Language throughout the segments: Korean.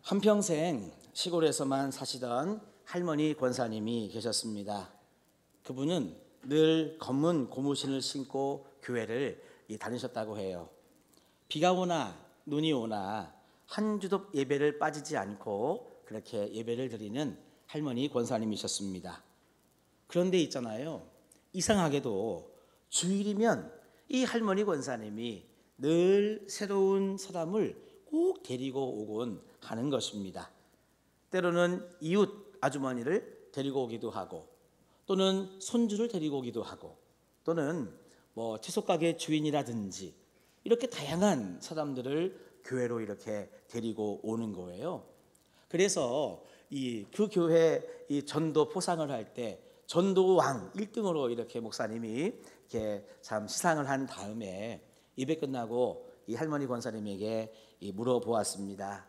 한평생 시골에서만 사시던 할머니 권사님이 계셨습니다. 그분은 늘 검은 고무신을 신고 교회를 다니셨다고 해요. 비가 오나 눈이 오나 한 주도 예배를 빠지지 않고 그렇게 예배를 드리는 할머니 권사님이셨습니다. 그런데 있잖아요, 이상하게도 주일이면 이 할머니 권사님이 늘 새로운 사람을 꼭 데리고 오곤 하는 것입니다. 때로는 이웃 아주머니를 데리고 오기도 하고, 또는 손주를 데리고 오기도 하고, 또는 채소가게 주인이라든지 이렇게 다양한 사람들을 교회로 이렇게 데리고 오는 거예요. 그래서 그 교회 전도 포상을 할 때 전도왕 1등으로 이렇게 목사님이 이렇게 참 시상을 한 다음에 예배 끝나고 이 할머니 권사님에게 물어보았습니다.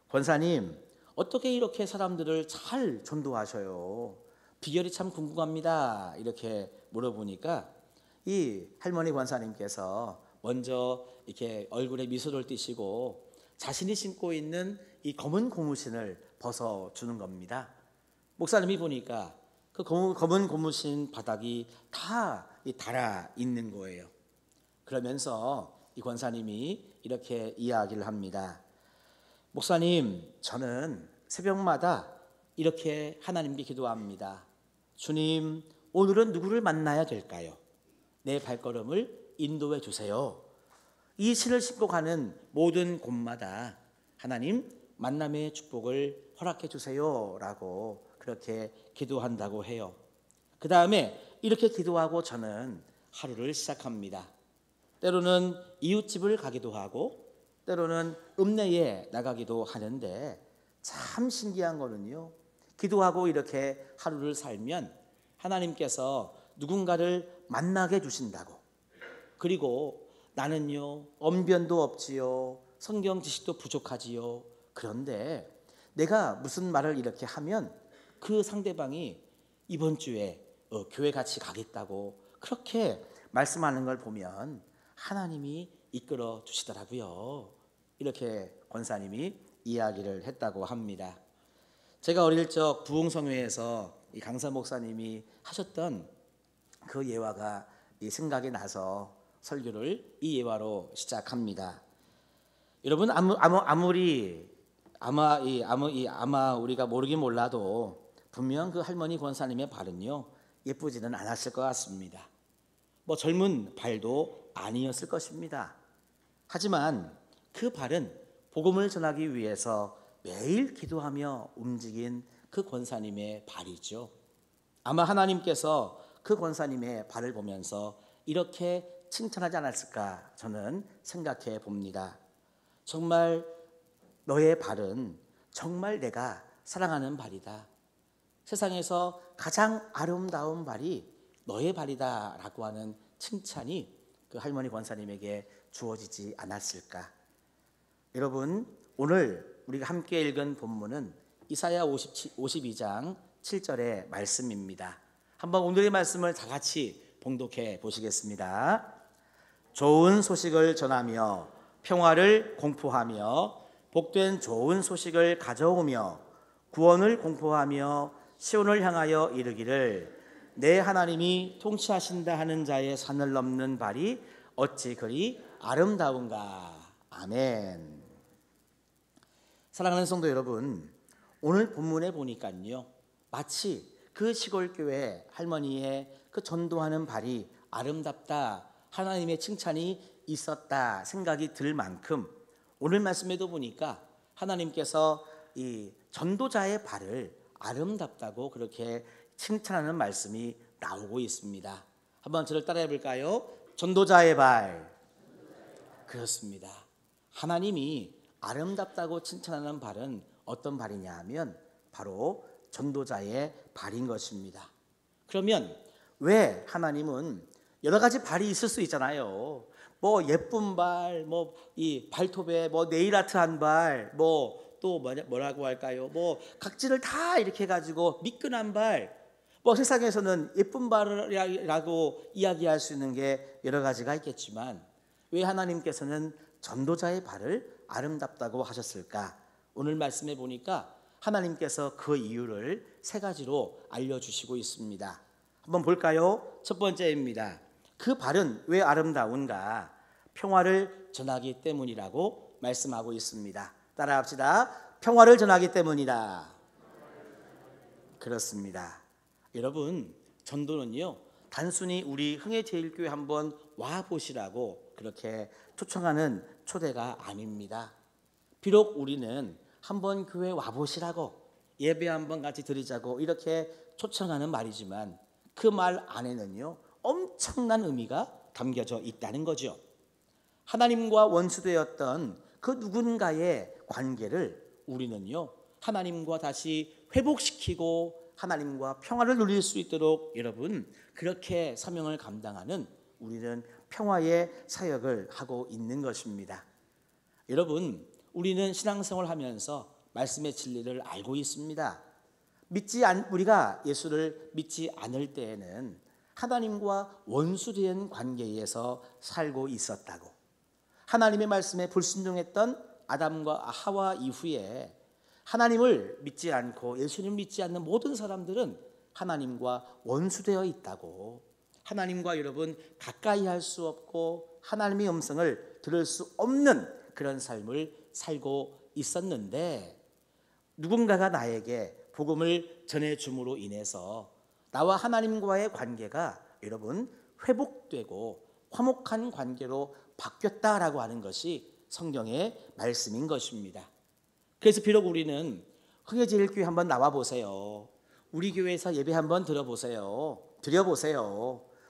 권사님, 어떻게 이렇게 사람들을 잘 전도하셔요? 비결이 참 궁금합니다. 이렇게 물어보니까 이 할머니 권사님께서 먼저 이렇게 얼굴에 미소를 띠시고 자신이 신고 있는 이 검은 고무신을 벗어주는 겁니다. 목사님이 보니까 그 검은 고무신 바닥이 다 달아 있는 거예요. 그러면서 이 권사님이 이렇게 이야기를 합니다. 목사님, 저는 새벽마다 이렇게 하나님께 기도합니다. 주님, 오늘은 누구를 만나야 될까요? 내 발걸음을 인도해 주세요. 이 신을 신고 가는 모든 곳마다 하나님 만남의 축복을 허락해 주세요 라고 그렇게 기도한다고 해요. 그 다음에 이렇게 기도하고 저는 하루를 시작합니다. 때로는 이웃집을 가기도 하고 때로는 읍내에 나가기도 하는데, 참 신기한 거는요, 기도하고 이렇게 하루를 살면 하나님께서 누군가를 만나게 주신다고. 그리고 나는요, 언변도 없지요, 성경 지식도 부족하지요. 그런데 내가 무슨 말을 이렇게 하면 그 상대방이 이번 주에 교회 같이 가겠다고 그렇게 말씀하는 걸 보면 하나님이 이끌어 주시더라고요. 이렇게 권사님이 이야기를 했다고 합니다. 제가 어릴 적 부흥성회에서 이 강사 목사님이 하셨던 그 예화가 생각이 나서 설교를 이 예화로 시작합니다. 여러분, 아마 우리가 모르긴 몰라도 분명 그 할머니 권사님의 발은요, 예쁘지는 않았을 것 같습니다. 젊은 발도 아니었을 것입니다. 하지만 그 발은 복음을 전하기 위해서 매일 기도하며 움직인 그 권사님의 발이죠. 아마 하나님께서 그 권사님의 발을 보면서 이렇게 칭찬하지 않았을까 저는 생각해 봅니다. 정말 너의 발은 정말 내가 사랑하는 발이다. 세상에서 가장 아름다운 발이 너의 발이다 라고 하는 칭찬이 그 할머니 권사님에게 주어지지 않았을까. 여러분, 오늘 우리가 함께 읽은 본문은 이사야 52장 7절의 말씀입니다. 한번 오늘의 말씀을 다 같이 봉독해 보시겠습니다. 좋은 소식을 전하며 평화를 공포하며 복된 좋은 소식을 가져오며 구원을 공포하며 시온을 향하여 이르기를 내 하나님이 통치하신다 하는 자의 산을 넘는 발이 어찌 그리 아름다운가. 아멘. 사랑하는 성도 여러분, 오늘 본문에 보니까요, 마치 그 시골교회 할머니의 그 전도하는 발이 아름답다, 하나님의 칭찬이 있었다 생각이 들 만큼 오늘 말씀에도 보니까 하나님께서 이 전도자의 발을 아름답다고 그렇게 칭찬하는 말씀이 나오고 있습니다. 한번 저를 따라해 볼까요? 전도자의 발. 그렇습니다. 하나님이 아름답다고 칭찬하는 발은 어떤 발이냐 하면 바로 전도자의 발인 것입니다. 그러면 왜 하나님은 여러 가지 발이 있을 수 있잖아요. 예쁜 발, 이 발톱에 네일 아트 한 발, 또 뭐라고 할까요? 각질을 다 이렇게 해가지고 미끈한 발. 세상에서는 예쁜 발이라고 이야기할 수 있는 게 여러 가지가 있겠지만 왜 하나님께서는 전도자의 발을 아름답다고 하셨을까? 오늘 말씀해 보니까 하나님께서 그 이유를 세 가지로 알려주시고 있습니다. 한번 볼까요? 첫 번째입니다. 그 발은 왜 아름다운가? 평화를 전하기 때문이라고 말씀하고 있습니다. 따라합시다. 평화를 전하기 때문이다. 그렇습니다. 여러분, 전도는요, 단순히 우리 흥해제일교회 한번 와보시라고 그렇게 초청하는 초대가 아닙니다. 비록 우리는 한번 교회 와보시라고, 예배 한번 같이 드리자고 이렇게 초청하는 말이지만 그 말 안에는요, 엄청난 의미가 담겨져 있다는 거죠. 하나님과 원수되었던 그 누군가의 관계를 우리는요, 하나님과 다시 회복시키고 하나님과 평화를 누릴 수 있도록 여러분, 그렇게 사명을 감당하는 우리는 평화의 사역을 하고 있는 것입니다. 여러분, 우리는 신앙생활을 하면서 말씀의 진리를 알고 있습니다. 우리가 예수를 믿지 않을 때에는 하나님과 원수된 관계에서 살고 있었다고. 하나님의 말씀에 불순종했던 아담과 하와 이후에 하나님을 믿지 않고 예수님을 믿지 않는 모든 사람들은 하나님과 원수되어 있다고. 하나님과 여러분 가까이 할 수 없고 하나님의 음성을 들을 수 없는 그런 삶을 살고 있었는데, 누군가가 나에게 복음을 전해줌으로 인해서 나와 하나님과의 관계가 여러분 회복되고 화목한 관계로 바뀌었다라고 하는 것이 성경의 말씀인 것입니다. 그래서 비록 우리는 흥해제일교회 한번 나와 보세요. 우리 교회에서 예배 한번 드려보세요.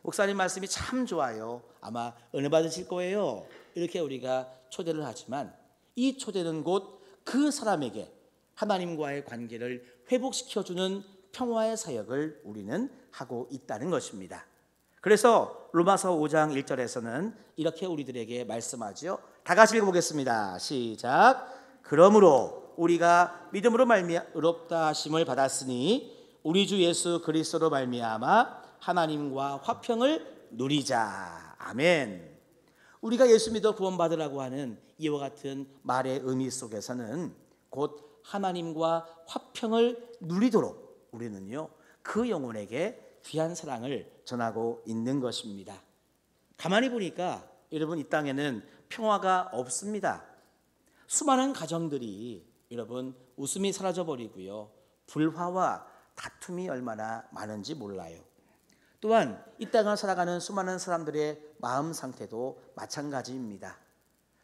목사님 말씀이 참 좋아요. 아마 은혜 받으실 거예요. 이렇게 우리가 초대를 하지만 이 초대는 곧 그 사람에게 하나님과의 관계를 회복시켜주는 평화의 사역을 우리는 하고 있다는 것입니다. 그래서 로마서 5장 1절에서는 이렇게 우리들에게 말씀하죠. 다 같이 읽어보겠습니다. 시작. 그러므로 우리가 믿음으로 말미암아 의롭다 하심을 받았으니 우리 주 예수 그리스도로 말미암아 하나님과 화평을 누리자. 아멘. 우리가 예수 믿어 구원받으라고 하는 이와 같은 말의 의미 속에서는 곧 하나님과 화평을 누리도록 우리는요, 그 영혼에게 귀한 사랑을 전하고 있는 것입니다. 가만히 보니까 여러분, 이 땅에는 평화가 없습니다. 수많은 가정들이 여러분 웃음이 사라져버리고요, 불화와 다툼이 얼마나 많은지 몰라요. 또한 이 땅을 살아가는 수많은 사람들의 마음 상태도 마찬가지입니다.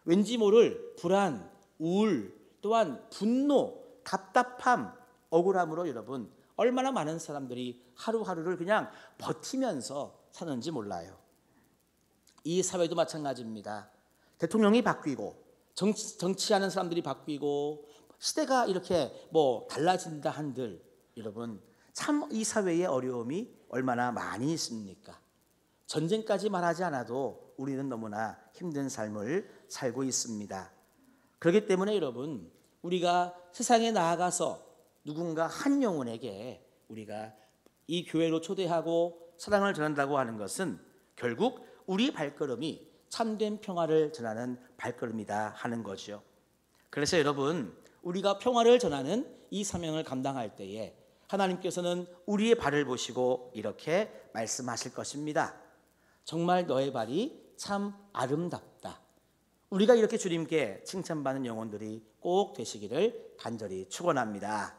왠지 모를 불안, 우울, 또한 분노, 답답함, 억울함으로 여러분 얼마나 많은 사람들이 하루하루를 그냥 버티면서 사는지 몰라요. 이 사회도 마찬가지입니다. 대통령이 바뀌고 정치하는 사람들이 바뀌고 시대가 이렇게 달라진다 한들 여러분 참 이 사회의 어려움이 얼마나 많이 있습니까? 전쟁까지 말하지 않아도 우리는 너무나 힘든 삶을 살고 있습니다. 그렇기 때문에 여러분, 우리가 세상에 나아가서 누군가 한 영혼에게 우리가 이 교회로 초대하고 사랑을 전한다고 하는 것은 결국 우리 발걸음이 참된 평화를 전하는 발걸음이다 하는 거죠. 그래서 여러분, 우리가 평화를 전하는 이 사명을 감당할 때에 하나님께서는 우리의 발을 보시고 이렇게 말씀하실 것입니다. 정말 너의 발이 참 아름답다. 우리가 이렇게 주님께 칭찬받는 영혼들이 꼭 되시기를 간절히 축원합니다.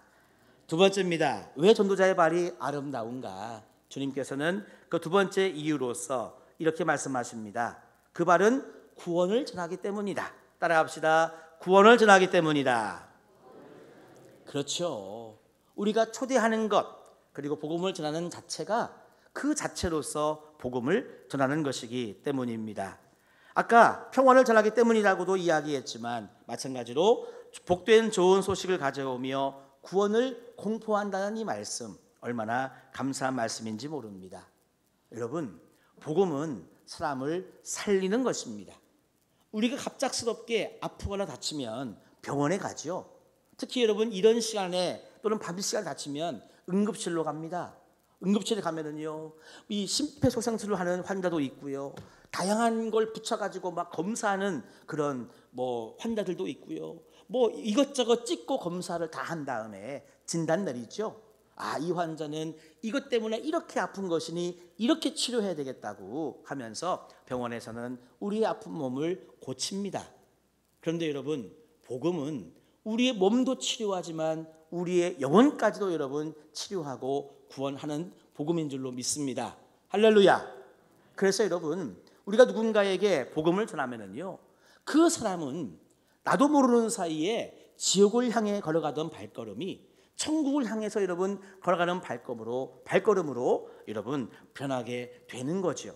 두 번째입니다. 왜 전도자의 발이 아름다운가? 주님께서는 그 두 번째 이유로서 이렇게 말씀하십니다. 그 발은 구원을 전하기 때문이다. 따라합시다. 구원을 전하기 때문이다. 그렇죠. 우리가 초대하는 것 그리고 복음을 전하는 자체가 그 자체로서 복음을 전하는 것이기 때문입니다. 아까 평화를 전하기 때문이라고도 이야기했지만 마찬가지로 복된 좋은 소식을 가져오며 구원을 공포한다는 이 말씀 얼마나 감사한 말씀인지 모릅니다. 여러분, 복음은 사람을 살리는 것입니다. 우리가 갑작스럽게 아프거나 다치면 병원에 가죠. 특히 여러분 이런 시간에 또는 밤 시간에 다치면 응급실로 갑니다. 응급실에 가면은요, 이 심폐소생술을 하는 환자도 있고요, 다양한 걸 붙여가지고 막 검사하는 그런 환자들도 있고요, 뭐 이것저것 찍고 검사를 다 한 다음에 진단 내리죠. 이 환자는 이것 때문에 이렇게 아픈 것이니 이렇게 치료해야 되겠다고 하면서 병원에서는 우리의 아픈 몸을 고칩니다. 그런데 여러분, 복음은 우리의 몸도 치료하지만 우리의 영혼까지도 여러분 치료하고 구원하는 복음인 줄로 믿습니다. 할렐루야. 그래서 여러분, 우리가 누군가에게 복음을 전하면은요, 그 사람은 나도 모르는 사이에 지옥을 향해 걸어가던 발걸음이 천국을 향해서 여러분 걸어가는 발걸음으로 여러분 변하게 되는 거죠.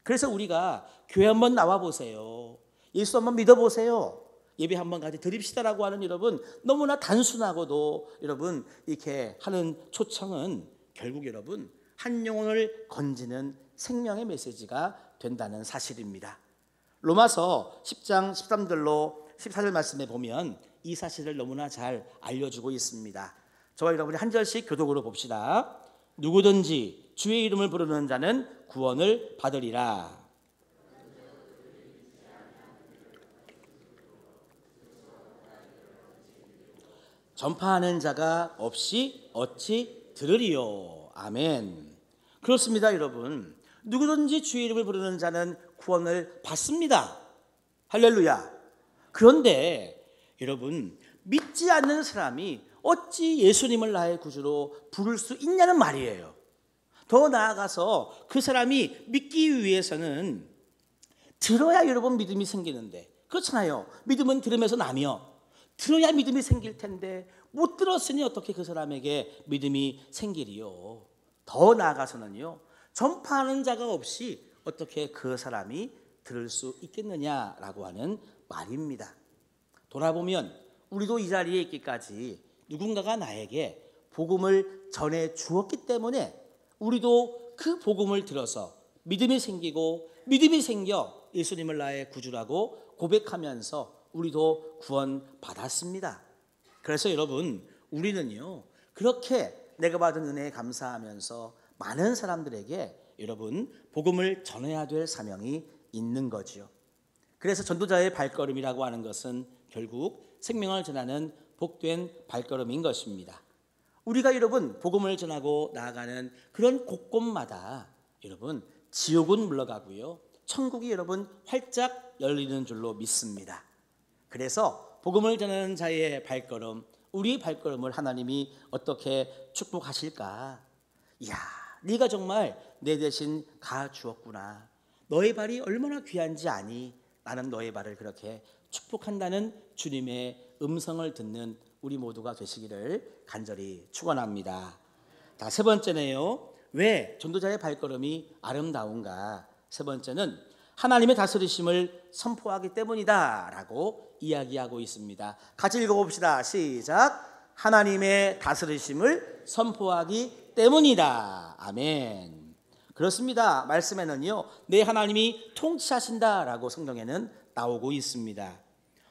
그래서 우리가 교회 한번 나와 보세요. 예수 한번 믿어 보세요. 예배 한번 같이 드립시다라고 하는 여러분 너무나 단순하고도 여러분 이렇게 하는 초청은 결국 여러분 한 영혼을 건지는 생명의 메시지가 된다는 사실입니다. 로마서 10장 13절로 14절 말씀에 보면 이 사실을 너무나 잘 알려주고 있습니다. 저와 여러분이 한 절씩 교독으로 봅시다. 누구든지 주의 이름을 부르는 자는 구원을 받으리라. 전파하는 자가 없이 어찌 들으리요. 아멘. 그렇습니다, 여러분. 누구든지 주의 이름을 부르는 자는 구원을 받습니다. 할렐루야. 그런데 여러분, 믿지 않는 사람이 어찌 예수님을 나의 구주로 부를 수 있냐는 말이에요. 더 나아가서 그 사람이 믿기 위해서는 들어야 여러분 믿음이 생기는데, 그렇잖아요. 믿음은 들으면서 나며 들어야 믿음이 생길 텐데 못 들었으니 어떻게 그 사람에게 믿음이 생기리요. 더 나아가서는요, 전파하는 자가 없이 어떻게 그 사람이 들을 수 있겠느냐라고 하는 말입니다. 돌아보면 우리도 이 자리에 있기까지 누군가가 나에게 복음을 전해 주었기 때문에 우리도 그 복음을 들어서 믿음이 생기고 믿음이 생겨 예수님을 나의 구주라고 고백하면서 우리도 구원받았습니다. 그래서 여러분, 우리는요 그렇게 내가 받은 은혜에 감사하면서 많은 사람들에게 여러분 복음을 전해야 될 사명이 있는 거지요. 그래서 전도자의 발걸음이라고 하는 것은 결국 생명을 전하는 복된 발걸음인 것입니다. 우리가 여러분 복음을 전하고 나아가는 그런 곳곳마다 여러분 지옥은 물러가고요, 천국이 여러분 활짝 열리는 줄로 믿습니다. 그래서 복음을 전하는 자의 발걸음, 우리 발걸음을 하나님이 어떻게 축복하실까? 이야, 네가 정말 내 대신 가 주었구나. 너의 발이 얼마나 귀한지 아니? 나는 너의 발을 그렇게 축복한다는 주님의 음성을 듣는 우리 모두가 되시기를 간절히 축원합니다. 자, 세 번째네요. 왜 전도자의 발걸음이 아름다운가? 세 번째는 하나님의 다스리심을 선포하기 때문이다라고 이야기하고 있습니다. 같이 읽어봅시다. 시작. 하나님의 다스리심을 선포하기 때문이다. 아멘. 그렇습니다. 말씀에는요, 내 하나님이 통치하신다라고 성경에는 나오고 있습니다.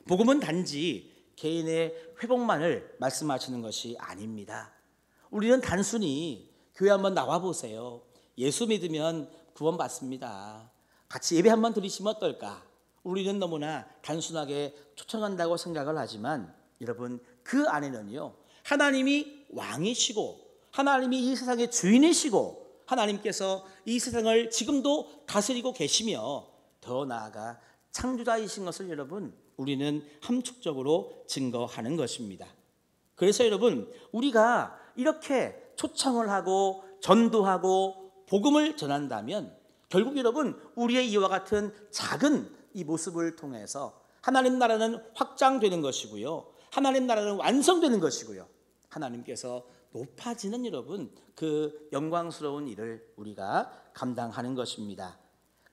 복음은 단지 개인의 회복만을 말씀하시는 것이 아닙니다. 우리는 단순히 교회 한번 나와 보세요. 예수 믿으면 구원받습니다. 같이 예배 한번 드리시면 어떨까? 우리는 너무나 단순하게 초청한다고 생각을 하지만 여러분 그 안에는요, 하나님이 왕이시고 하나님이 이 세상의 주인이시고 하나님께서 이 세상을 지금도 다스리고 계시며 더 나아가 창조자이신 것을 여러분 우리는 함축적으로 증거하는 것입니다. 그래서 여러분 우리가 이렇게 초청을 하고 전도하고 복음을 전한다면 결국 여러분 우리의 이와 같은 작은 이 모습을 통해서 하나님 나라는 확장되는 것이고요, 하나님 나라는 완성되는 것이고요, 하나님께서 높아지는 여러분 그 영광스러운 일을 우리가 감당하는 것입니다.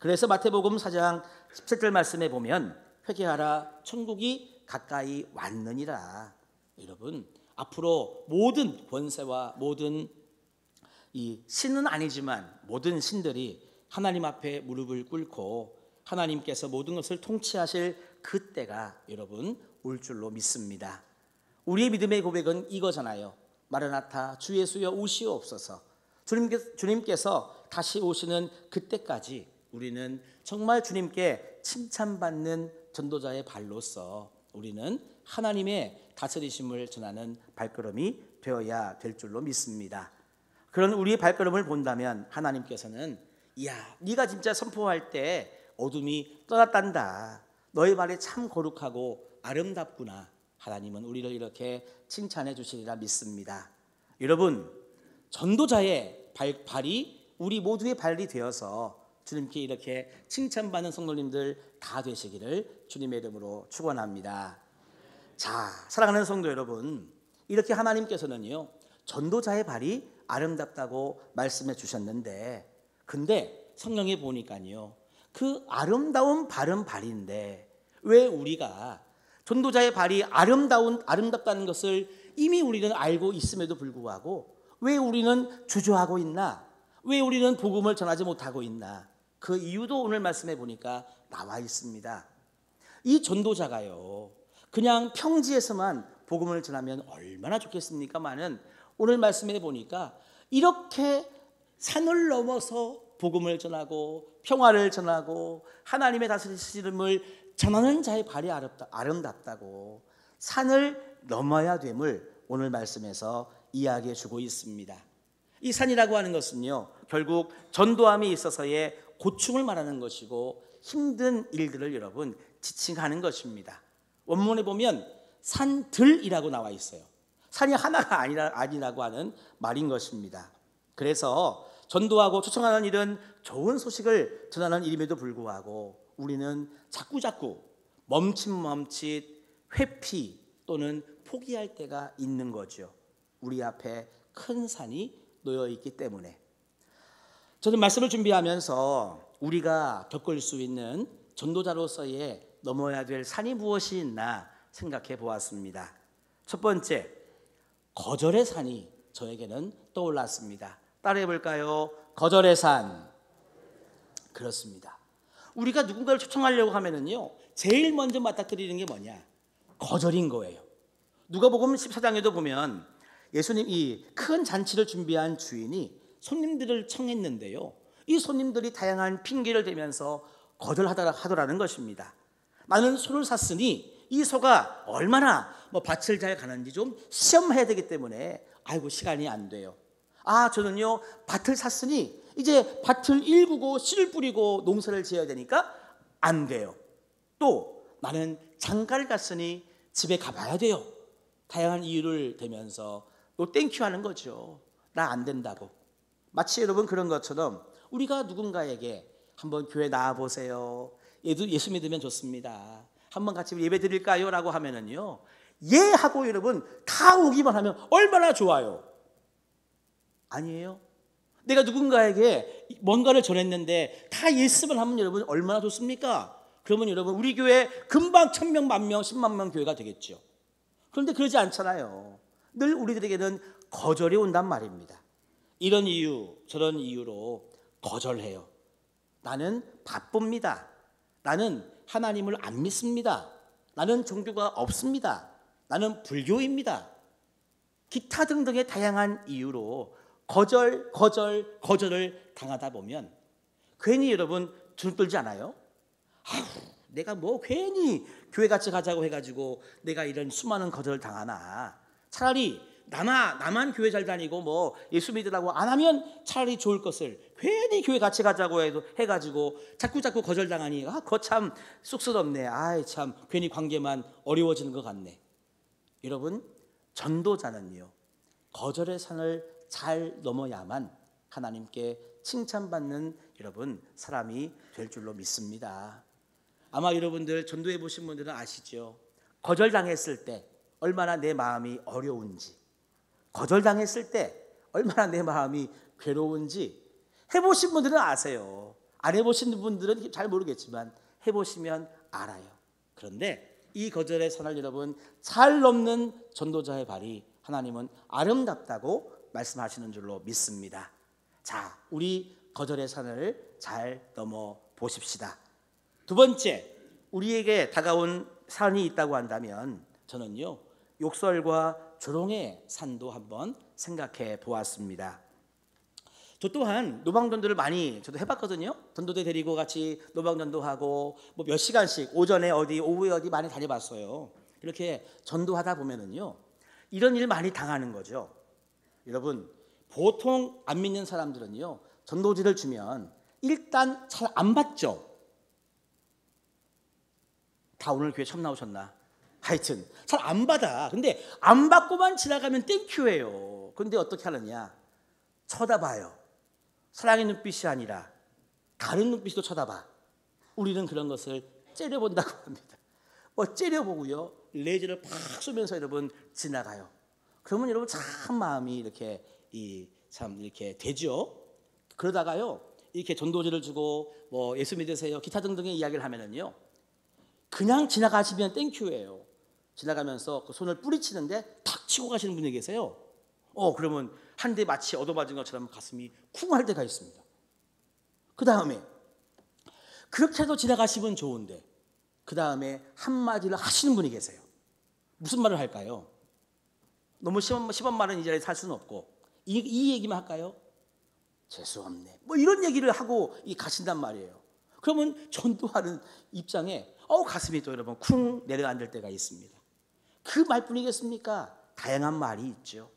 그래서 마태복음 4장 17절 말씀에 보면 회개하라 천국이 가까이 왔느니라. 여러분 앞으로 모든 권세와 모든 이 신은 아니지만 모든 신들이 하나님 앞에 무릎을 꿇고 하나님께서 모든 것을 통치하실 그때가 여러분 올 줄로 믿습니다. 우리의 믿음의 고백은 이거잖아요. 마라나타 주 예수여 오시옵소서. 주님께서 다시 오시는 그때까지 우리는 정말 주님께 칭찬받는 전도자의 발로서 우리는 하나님의 다스리심을 전하는 발걸음이 되어야 될 줄로 믿습니다. 그런 우리의 발걸음을 본다면 하나님께서는 이야, 네가 진짜 선포할 때 어둠이 떠났단다. 너의 말이 참 거룩하고 아름답구나. 하나님은 우리를 이렇게 칭찬해 주시리라 믿습니다. 여러분, 전도자의 발이 우리 모두의 발이 되어서 주님께 이렇게 칭찬받는 성도님들 다 되시기를 주님의 이름으로 축원합니다. 자, 사랑하는 성도 여러분, 이렇게 하나님께서는요 전도자의 발이 아름답다고 말씀해 주셨는데, 근데 성경에 보니까요 그 아름다운 발은 발인데 왜 우리가 전도자의 발이 아름답다는 것을 이미 우리는 알고 있음에도 불구하고 왜 우리는 주저하고 있나? 왜 우리는 복음을 전하지 못하고 있나? 그 이유도 오늘 말씀해 보니까 나와 있습니다. 이 전도자가요 그냥 평지에서만 복음을 전하면 얼마나 좋겠습니까마는 오늘 말씀해 보니까 이렇게 산을 넘어서 복음을 전하고 평화를 전하고 하나님의 다스리심을 전하는 자의 발이 아름답다고 산을 넘어야 됨을 오늘 말씀에서 이야기해 주고 있습니다. 이 산이라고 하는 것은요 결국 전도함에 있어서의 고충을 말하는 것이고 힘든 일들을 여러분 지칭하는 것입니다. 원문에 보면 산들이라고 나와 있어요. 산이 하나가 아니라고 하는 말인 것입니다. 그래서 전도하고 초청하는 일은 좋은 소식을 전하는 일임에도 불구하고 우리는 자꾸자꾸 멈칫 회피 또는 포기할 때가 있는 거죠. 우리 앞에 큰 산이 놓여 있기 때문에. 저는 말씀을 준비하면서 우리가 겪을 수 있는 전도자로서의 넘어야 될 산이 무엇이 있나 생각해 보았습니다. 첫 번째, 거절의 산이 저에게는 떠올랐습니다. 따라해 볼까요? 거절의 산. 그렇습니다. 우리가 누군가를 초청하려고 하면은요 제일 먼저 맞닥뜨리는 게 뭐냐? 거절인 거예요. 누가복음 14장에도 보면 예수님이 큰 잔치를 준비한 주인이 손님들을 청했는데요 이 손님들이 다양한 핑계를 대면서 거절하더라는 것입니다. 나는 소를 샀으니 이 소가 얼마나 밭을 잘 가는지 좀 시험해야 되기 때문에 아이고 시간이 안 돼요. 아, 저는요 밭을 샀으니 이제 밭을 일구고 씨를 뿌리고 농사를 지어야 되니까 안 돼요. 또 나는 장가를 갔으니 집에 가봐야 돼요. 다양한 이유를 대면서 또 땡큐 하는 거죠. 나 안 된다고. 마치 여러분 그런 것처럼 우리가 누군가에게 한번 교회 나와보세요. 예수 믿으면 좋습니다. 한번 같이 예배 드릴까요? 라고 하면은요 예 하고 여러분 다 오기만 하면 얼마나 좋아요. 아니에요? 내가 누군가에게 뭔가를 전했는데 다 예스만 하면 여러분 얼마나 좋습니까? 그러면 여러분 우리 교회 금방 1000명, 10,000명, 10만 명 교회가 되겠죠. 그런데 그러지 않잖아요. 늘 우리들에게는 거절이 온단 말입니다. 이런 이유 저런 이유로 거절해요. 나는 바쁩니다. 나는 하나님을 안 믿습니다. 나는 종교가 없습니다. 나는 불교입니다. 기타 등등의 다양한 이유로 거절을 당하다 보면 괜히 여러분 주눅들지 않아요? 아휴, 내가 뭐 괜히 교회 같이 가자고 해가지고 내가 이런 수많은 거절을 당하나. 차라리 나만 교회 잘 다니고 뭐 예수 믿으라고 안 하면 차라리 좋을 것을 괜히 교회 같이 가자고 해가지고 자꾸 거절당하니 그거 참 쑥스럽네. 아이 참 괜히 관계만 어려워지는 것 같네. 여러분 전도자는요 거절의 산을 잘 넘어야만 하나님께 칭찬받는 여러분 사람이 될 줄로 믿습니다. 아마 여러분들 전도해 보신 분들은 아시죠? 거절당했을 때 얼마나 내 마음이 어려운지, 거절당했을 때 얼마나 내 마음이 괴로운지 해보신 분들은 아세요. 안 해보신 분들은 잘 모르겠지만 해보시면 알아요. 그런데 이 거절의 산을 여러분 잘 넘는 전도자의 발이 하나님은 아름답다고 말씀하시는 줄로 믿습니다. 자, 우리 거절의 산을 잘 넘어 보십시다. 두 번째, 우리에게 다가온 산이 있다고 한다면 저는요 욕설과 조롱의 산도 한번 생각해 보았습니다. 저 또한 노방전도를 많이 저도 해봤거든요. 전도대 데리고 같이 노방전도하고 뭐 몇 시간씩 오전에 어디 오후에 어디 많이 다녀봤어요. 이렇게 전도하다 보면은요, 이런 일 많이 당하는 거죠. 여러분, 보통 안 믿는 사람들은요, 전도지를 주면 일단 잘 안 받죠. 다 오늘 교회 처음 나오셨나? 하여튼 잘 안 받아. 근데 안 받고만 지나가면 땡큐예요. 근데 어떻게 하느냐? 쳐다봐요. 사랑의 눈빛이 아니라 다른 눈빛도 쳐다봐. 우리는 그런 것을 째려본다고 합니다. 째려보고요, 레이저를 팍 쏘면서 여러분 지나가요. 그러면 여러분 참 마음이 이렇게 참 이렇게 되죠. 그러다가요, 이렇게 전도지를 주고 예수 믿으세요 기타 등등의 이야기를 하면은요, 그냥 지나가시면 땡큐예요. 지나가면서 그 손을 뿌리치는데 탁 치고 가시는 분이 계세요. 그러면 한 대 마치 얻어맞은 것처럼 가슴이 쿵 할 때가 있습니다. 그 다음에 그렇게 해도 지나가시면 좋은데 그 다음에 한마디를 하시는 분이 계세요. 무슨 말을 할까요? 너무 심한 말은 이 자리에 살 수는 없고 이 얘기만 할까요? 재수없네, 이런 얘기를 하고 가신단 말이에요. 그러면 전도하는 입장에 가슴이 또 여러분 쿵 내려앉을 때가 있습니다. 그 말뿐이겠습니까? 다양한 말이 있죠.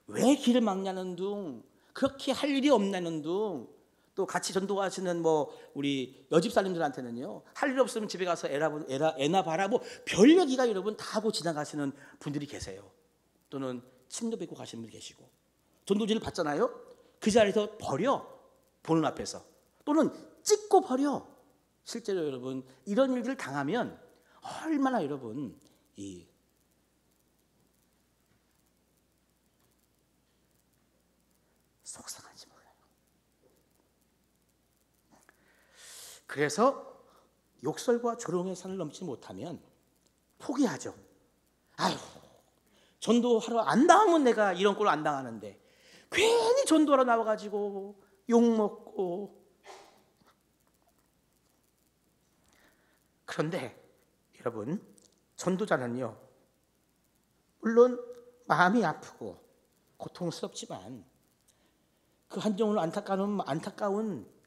왜 길을 막냐는 둥, 그렇게 할 일이 없냐는 둥, 또 같이 전도하시는 우리 여집사님들한테는요, 할 일 없으면 집에 가서 애나 봐라, 별 얘기가 여러분 다 하고 지나가시는 분들이 계세요. 또는 침도 뱉고 가시는 분이 계시고, 전도지를 받잖아요. 그 자리에서 버려, 보는 앞에서, 또는 찍고 버려. 실제로 여러분 이런 일들을 당하면 얼마나 여러분 속상한지 몰라요. 그래서 욕설과 조롱의 산을 넘지 못하면 포기하죠. 아유, 전도하러 안 당하면 내가 이런 꼴 안 당하는데 괜히 전도하러 나와가지고 욕먹고. 그런데 여러분, 전도자는요, 물론 마음이 아프고 고통스럽지만 그 한정으로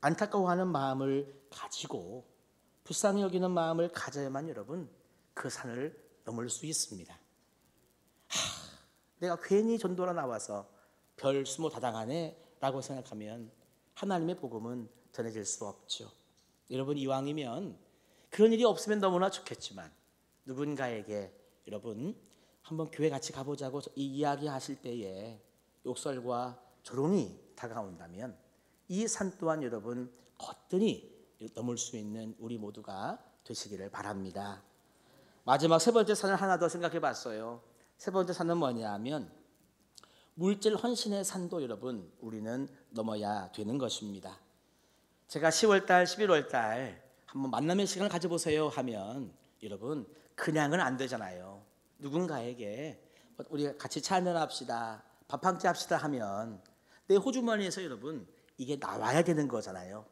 안타까워하는 마음을 가지고 불쌍히 여기는 마음을 가져야만 여러분 그 산을 넘을 수 있습니다. 내가 괜히 전도로 나와서 별 수모 다당하네 라고 생각하면 하나님의 복음은 전해질 수 없죠. 여러분, 이왕이면 그런 일이 없으면 너무나 좋겠지만 누군가에게 여러분 한번 교회 같이 가보자고 이 이야기 하실 때에 욕설과 조롱이 다가온다면 이 산 또한 여러분 거뜬히 넘을 수 있는 우리 모두가 되시기를 바랍니다. 마지막 세 번째 산을 하나 더 생각해 봤어요. 세 번째 산은 뭐냐 하면 물질 헌신의 산도 여러분 우리는 넘어야 되는 것입니다. 제가 10월달 11월달 한번 만남의 시간을 가져보세요 하면 여러분 그냥은 안 되잖아요. 누군가에게 우리 같이 차 한잔 합시다, 밥 한 끼 합시다 하면 내 호주머니에서 여러분 이게 나와야 되는 거잖아요.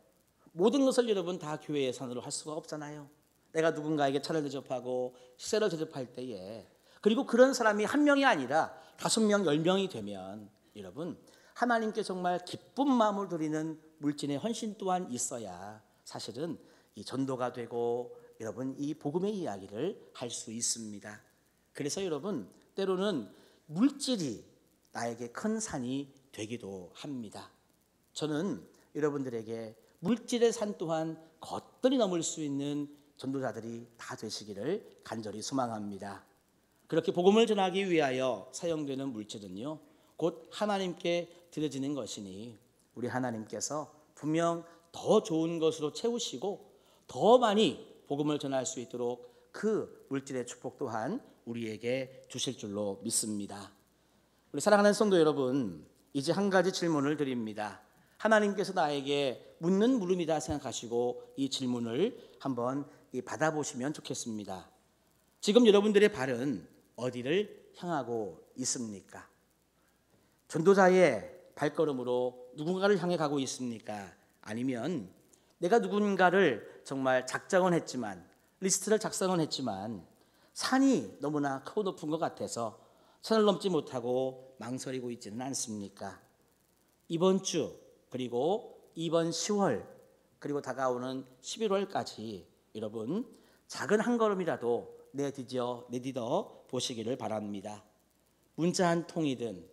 모든 것을 여러분 다 교회 예산으로 할 수가 없잖아요. 내가 누군가에게 차를 대접하고 식사를 대접할 때에, 그리고 그런 사람이 한 명이 아니라 5명, 10명이 되면 여러분 하나님께 정말 기쁜 마음을 드리는 물질의 헌신 또한 있어야 사실은 이 전도가 되고 여러분 이 복음의 이야기를 할 수 있습니다. 그래서 여러분 때로는 물질이 나에게 큰 산이 되기도 합니다. 저는 여러분들에게 물질의 산 또한 거뜬히 넘을 수 있는 전도자들이 다 되시기를 간절히 소망합니다. 그렇게 복음을 전하기 위하여 사용되는 물질은요 곧 하나님께 드려지는 것이니 우리 하나님께서 분명 더 좋은 것으로 채우시고 더 많이 복음을 전할 수 있도록 그 물질의 축복 또한 우리에게 주실 줄로 믿습니다. 우리 사랑하는 성도 여러분, 이제 한 가지 질문을 드립니다. 하나님께서 나에게 묻는 물음이다 생각하시고 이 질문을 한번 받아보시면 좋겠습니다. 지금 여러분들의 발은 어디를 향하고 있습니까? 전도자의 발걸음으로 누군가를 향해 가고 있습니까? 아니면 내가 누군가를 정말 작정은 했지만, 리스트를 작성은 했지만 산이 너무나 크고 높은 것 같아서 산을 넘지 못하고 망설이고 있지는 않습니까? 이번 주 그리고 이번 10월 그리고 다가오는 11월까지 여러분 작은 한 걸음이라도 내디뎌 보시기를 바랍니다. 문자 한 통이든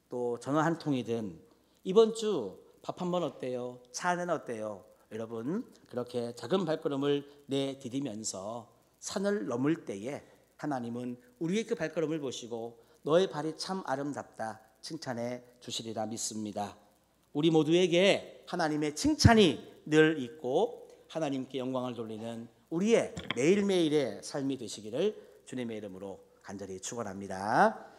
또 전화 한 통이든 이번 주 밥 한 번 어때요? 차 한잔 어때요? 여러분 그렇게 작은 발걸음을 내디디면서 산을 넘을 때에 하나님은 우리의 그 발걸음을 보시고 너의 발이 참 아름답다 칭찬해 주시리라 믿습니다. 우리 모두에게 하나님의 칭찬이 늘 있고 하나님께 영광을 돌리는 우리의 매일매일의 삶이 되시기를 주님의 이름으로 간절히 축원합니다.